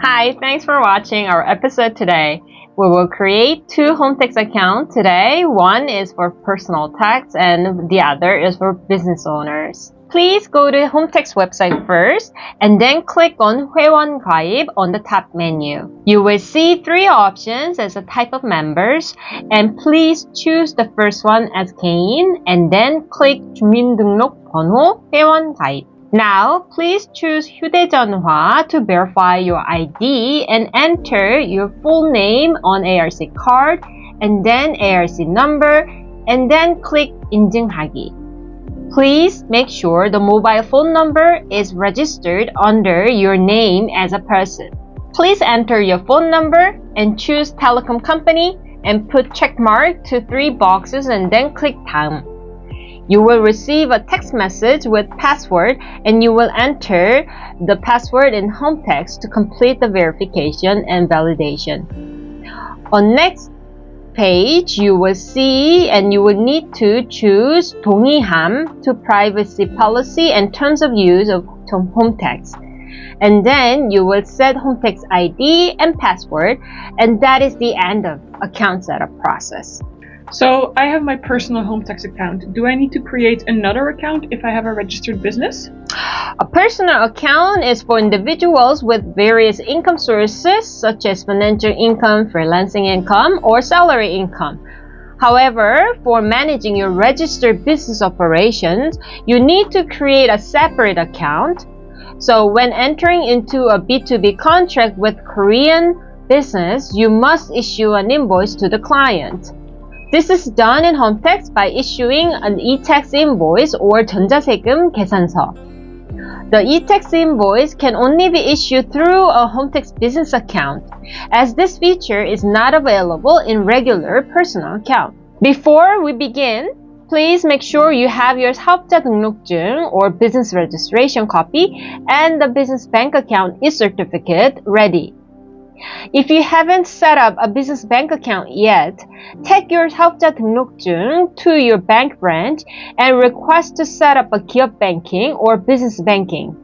Hi, thanks for watching our episode today. We will create two Hometax accounts today. One is for personal tax and the other is for business owners. Please go to Hometax website first and then click on 회원 가입 on the top menu. You will see three options as a type of members and please choose the first one as 개인 and then click 주민등록번호 회원 가입. Now, please choose 휴대전화 to verify your ID and enter your full name on ARC card and then ARC number and then click 인증하기. Please make sure the mobile phone number is registered under your name as a person. Please enter your phone number and choose telecom company and put check mark to 3 boxes and then click 다음. You will receive a text message with password and you will enter the password in Hometax to complete the verification and validation. On next page, you will see and you will need to choose 동의함 to privacy policy and terms of use of Hometax. And then you will set Hometax ID and password and that is the end of account setup process. So I have my personal Hometax account. Do I need to create another account if I have a registered business? A personal account is for individuals with various income sources such as financial income, freelancing income, or salary income. However, for managing your registered business operations, you need to create a separate account. So when entering into a B2B contract with Korean business, you must issue an invoice to the client. This is done in Hometax by issuing an e-tax invoice or 전자세금 계산서. The e-tax invoice can only be issued through a Hometax business account, as this feature is not available in regular personal account. Before we begin, please make sure you have your 사업자 등록증 or business registration copy and the business bank account e-certificate ready. If you haven't set up a business bank account yet, take your 사업자 등록증 to your bank branch and request to set up a 기업 banking or business banking.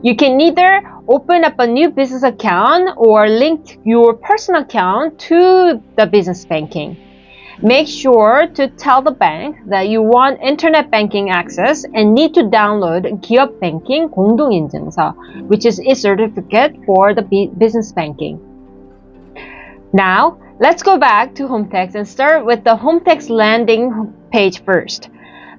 You can either open up a new business account or link your personal account to the business banking. Make sure to tell the bank that you want internet banking access and need to download 기업 banking 공동인증서, which is a certificate for the business banking. Now, let's go back to Hometax and start with the Hometax landing page first.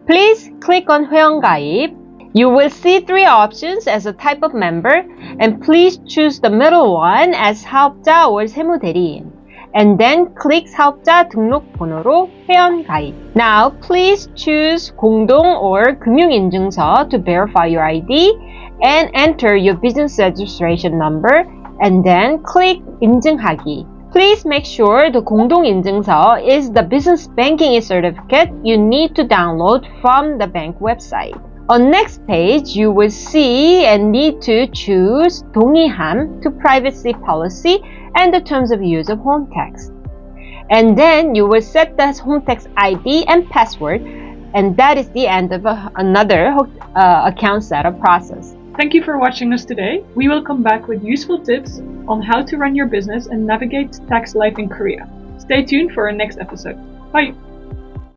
Please click on 회원가입. You will see three options as a type of member and please choose the middle one as 사업자 or 세무대리인. And then click 사업자 등록번호로 회원가입. Now, please choose 공동 or 금융인증서 to verify your ID and enter your business registration number and then click 인증하기. Please make sure the 공동인증서 is the business banking certificate you need to download from the bank website. On next page, you will see and need to choose 동의함 to privacy policy and the terms of use of Hometax. And then you will set the Hometax ID and password and that is the end of another account setup process. Thank you for watching us today. We will come back with useful tips on how to run your business and navigate tax life in Korea. Stay tuned for our next episode. Bye!